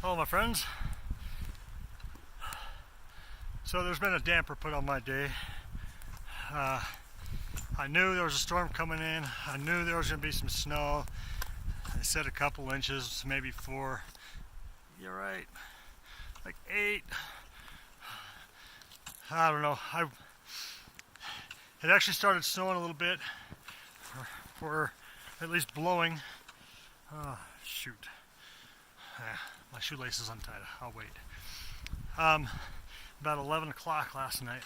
Hello my friends. So there's been a damper put on my day. I knew there was a storm coming in. I knew there was going to be some snow. I said a couple inches, maybe 4. You're right, like 8. I don't know. It actually started snowing a little bit, for at least blowing. Oh, shoot. My shoelace is untied. I'll wait. About 11 o'clock last night,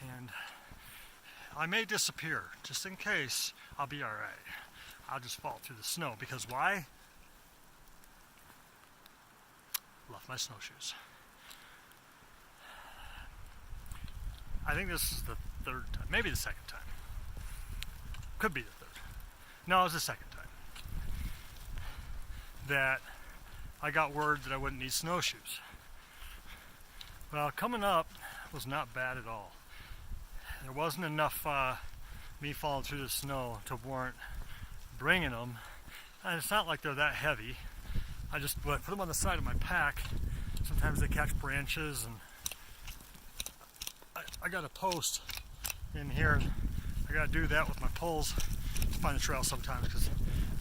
and I may disappear just in case. I'll be alright. I'll just fall through the snow because why? Left my snowshoes. I think this is the third time, maybe the second time. Could be the third. No, it was the second time that I got word that I wouldn't need snowshoes. Well, coming up was not bad at all. There wasn't enough me falling through the snow to warrant bringing them. And it's not like they're that heavy. I just put them on the side of my pack. Sometimes they catch branches, and I got a post in here. I got to do that with my poles to find the trail sometimes, because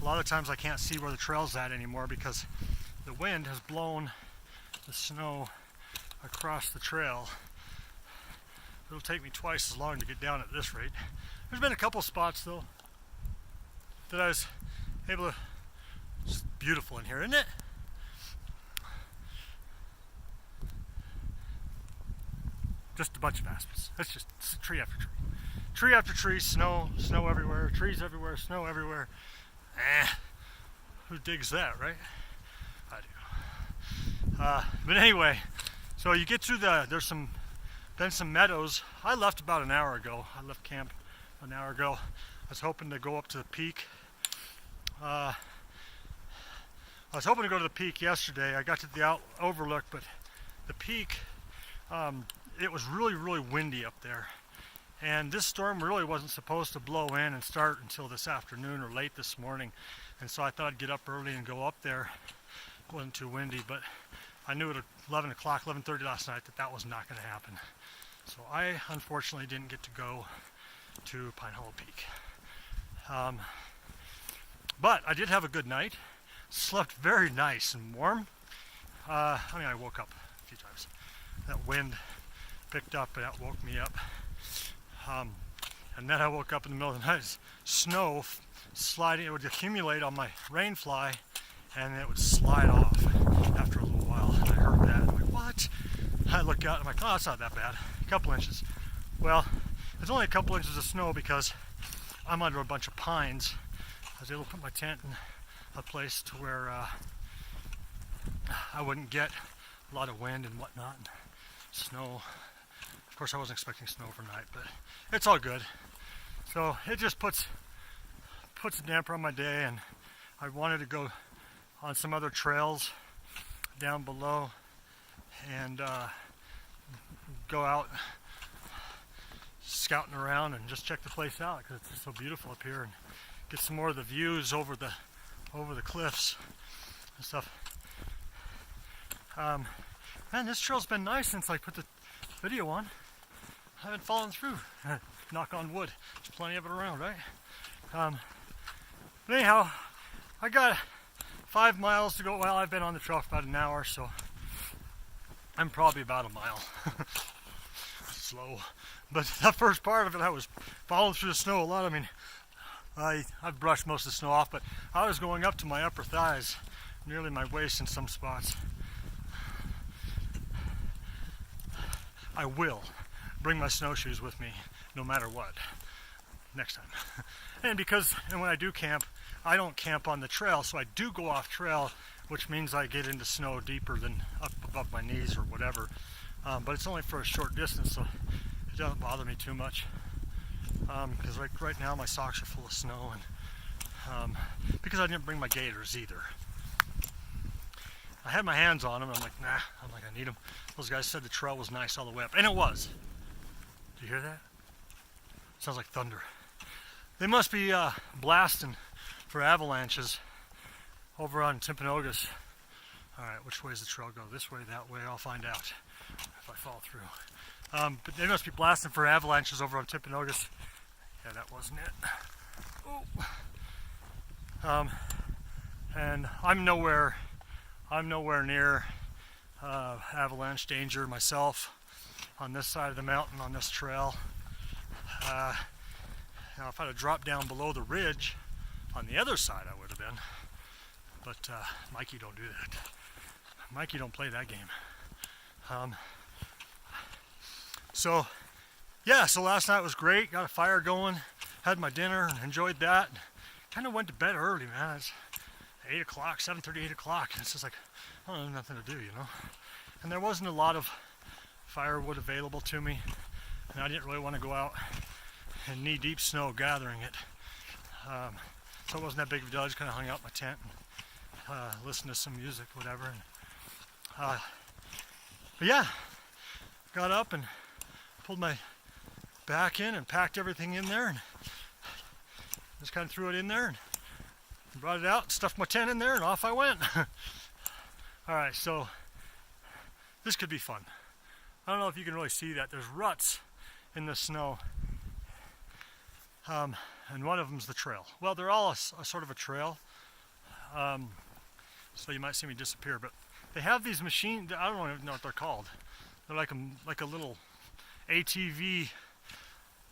a lot of times I can't see where the trail's at anymore because the wind has blown the snow across the trail. It'll take me twice as long to get down at this rate. There's been a couple spots though that I was able to. It's beautiful in here, isn't it? Just a bunch of aspens. It's just tree after tree. Tree after tree, snow everywhere, trees everywhere, snow everywhere. Who digs that, right? I do. But anyway, so you get through there's been some meadows. I left about an hour ago. I left camp an hour ago. I was hoping to go up to the peak. I was hoping to go to the peak yesterday. I got to the overlook, but the peak, it was really, really windy up there. And this storm really wasn't supposed to blow in and start until this afternoon or late this morning. And so I thought I'd get up early and go up there. It wasn't too windy, but I knew at 11 o'clock, 11:30 last night that was not going to happen. So I unfortunately didn't get to go to Pine Hollow Peak. But I did have a good night. Slept very nice and warm. I woke up a few times. That wind picked up and that woke me up. And then I woke up in the middle of the night. Snow sliding, it would accumulate on my rain fly and it would slide off after a little while. And I heard that. I'm like, what? I look out and I'm like, oh, it's not that bad. A couple inches. Well, it's only a couple inches of snow because I'm under a bunch of pines. I was able to put my tent in a place to where I wouldn't get a lot of wind and whatnot and snow. Of course, I wasn't expecting snow overnight, but it's all good. So it just puts a damper on my day, and I wanted to go on some other trails down below and go out scouting around and just check the place out because it's just so beautiful up here, and get some more of the views over the cliffs and stuff. Man, this trail's been nice since I put the video on. I haven't fallen through. Knock on wood. There's plenty of it around, right? But anyhow, I got 5 miles to go. Well, I've been on the trail for about an hour, so I'm probably about a mile. Slow. But that first part of it, I was following through the snow a lot. I mean, I've brushed most of the snow off, but I was going up to my upper thighs, nearly my waist in some spots. I will bring my snowshoes with me no matter what next time. And when I do camp, I don't camp on the trail, so I do go off trail, which means I get into snow deeper than up above my knees or whatever. But it's only for a short distance, so it doesn't bother me too much. Because right now my socks are full of snow, and because I didn't bring my gaiters either. I had my hands on them, and I'm like, nah, I don't think I need them. Those guys said the trail was nice all the way up, and it was. Do you hear that? Sounds like thunder. They must be blasting for avalanches over on Timpanogos Alright, which way does the trail go? This way, that way? I'll find out if I fall through. But they must be blasting for avalanches over on Timpanogos. Yeah, that wasn't it. Oh. And I'm nowhere near avalanche danger myself on this side of the mountain on this trail. Now if I'd have dropped down below the ridge on the other side, I would have been. But Mikey don't do that. Mikey don't play that game. So last night was great. Got a fire going, had my dinner, and enjoyed that. Kind of went to bed early, man. It's 8 o'clock, 7:30, 8 o'clock. And it's just like, I don't have nothing to do, you know. And there wasn't a lot of firewood available to me, and I didn't really want to go out in knee-deep snow gathering it. So it wasn't that big of a deal. I just kind of hung out in my tent and listened to some music, whatever. And, but yeah, got up and pulled my back in and packed everything in there and just kind of threw it in there and brought it out, stuffed my tent in there, and off I went. Alright, so this could be fun. I don't know if you can really see that. There's ruts in the snow. And one of them's the trail. Well, they're all a sort of a trail. So you might see me disappear, but they have these machines, I don't even know what they're called. They're like a little ATV.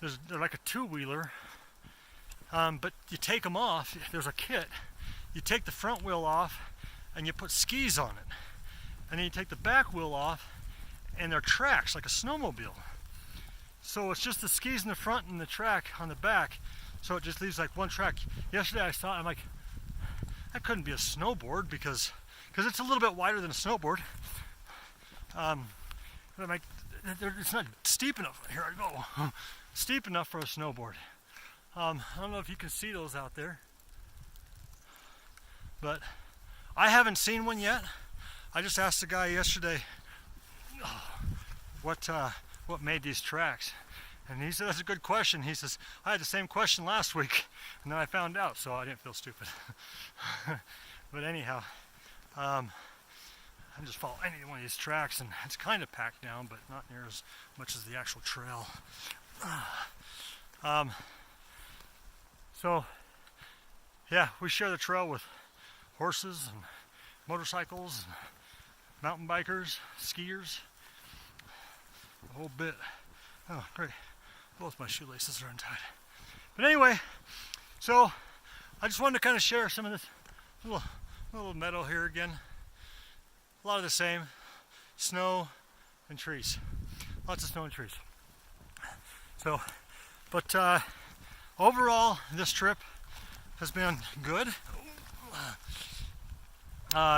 They're like a two-wheeler. But you take them off, there's a kit. You take the front wheel off and you put skis on it. And then you take the back wheel off and they're tracks like a snowmobile. So it's just the skis in the front and the track on the back. So it just leaves like one track. Yesterday I saw it, I'm like, that couldn't be a snowboard because it's a little bit wider than a snowboard. But I'm like, it's not steep enough. Here I go. Steep enough for a snowboard. I don't know if you can see those out there, but I haven't seen one yet. I just asked the guy yesterday what made these tracks, and he said that's a good question. He says I had the same question last week, and then I found out, so I didn't feel stupid. But anyhow, I'm just following any one of these tracks, and it's kind of packed down, but not near as much as the actual trail. So, yeah, we share the trail with horses and motorcycles, and mountain bikers, skiers, a whole bit. Oh, great. Both my shoelaces are untied. But anyway, so I just wanted to kind of share some of this little meadow here again. A lot of the same, snow and trees. Lots of snow and trees. So, but overall, this trip has been good.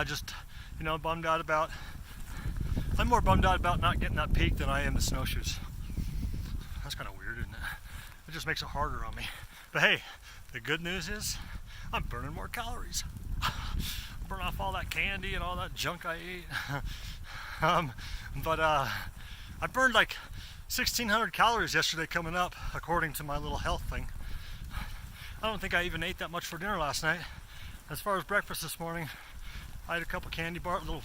Just, bummed out about, I'm more bummed out about not getting that peak than I am the snowshoes. That's kind of weird, isn't it? It just makes it harder on me. But hey, the good news is I'm burning more calories. Burn off all that candy and all that junk I ate. But I burned like 1,600 calories yesterday coming up, according to my little health thing. I don't think I even ate that much for dinner last night. As far as breakfast this morning, I had a couple candy bars, little,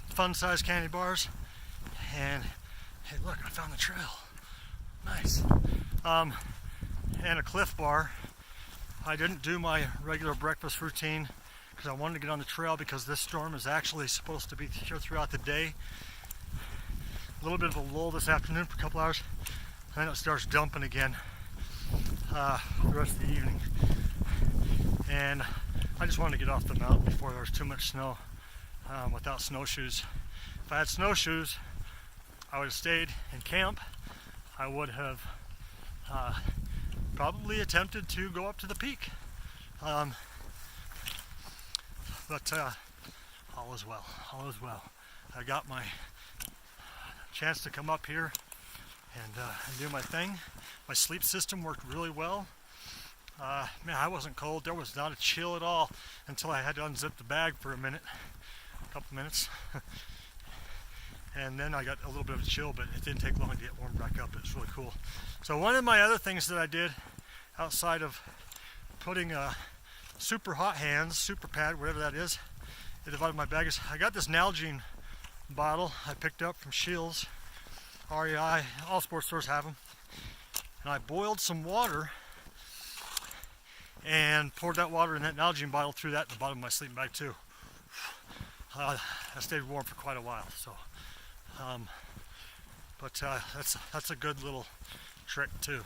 fun-sized candy bars. And hey, look, I found the trail. Nice. And a Cliff Bar. I didn't do my regular breakfast routine because I wanted to get on the trail because this storm is actually supposed to be here throughout the day. A little bit of a lull this afternoon for a couple hours, and then it starts dumping again the rest of the evening. And I just wanted to get off the mountain before there was too much snow without snowshoes. If I had snowshoes, I would have stayed in camp. I would have probably attempted to go up to the peak. But all is well, all is well. I got my chance to come up here and do my thing. My sleep system worked really well. Man, I wasn't cold. There was not a chill at all until I had to unzip the bag for a couple minutes. And then I got a little bit of a chill, but it didn't take long to get warmed back up. It was really cool. So one of my other things that I did outside of putting super hot hands, super pad, whatever that is They divided my bag. I got this Nalgene bottle I picked up from Shields, REI, all sports stores have them. And I boiled some water and poured that water in that Nalgene bottle, threw that in the bottom of my sleeping bag too. I stayed warm for quite a while. So, that's a good little trick too,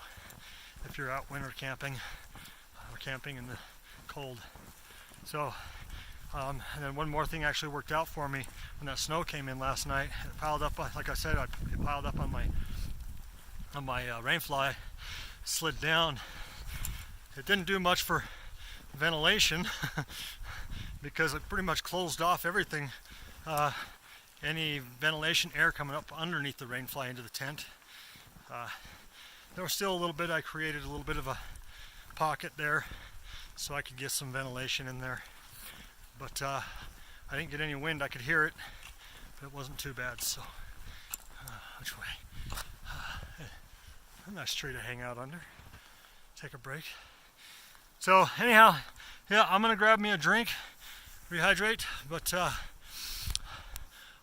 if you're out winter camping or camping in the cold. So, and then one more thing actually worked out for me when that snow came in last night. It piled up, like I said, it piled up on my rainfly, slid down. It didn't do much for ventilation because it pretty much closed off everything. Any ventilation air coming up underneath the rainfly into the tent. There was still a little bit, I created a little bit of a pocket there so I could get some ventilation in there. But I didn't get any wind. I could hear it, but it wasn't too bad. So, which way? A nice tree to hang out under. Take a break. So anyhow, yeah, I'm gonna grab me a drink, rehydrate. But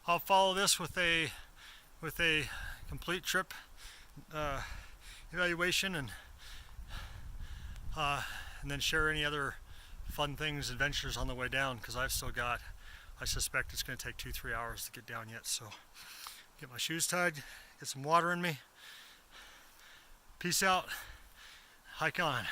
I'll follow this with a complete trip evaluation and then share any other fun things, adventures on the way down, because I suspect it's going to take 2-3 hours to get down yet. So get my shoes tied, get some water in me. Peace out, hike on.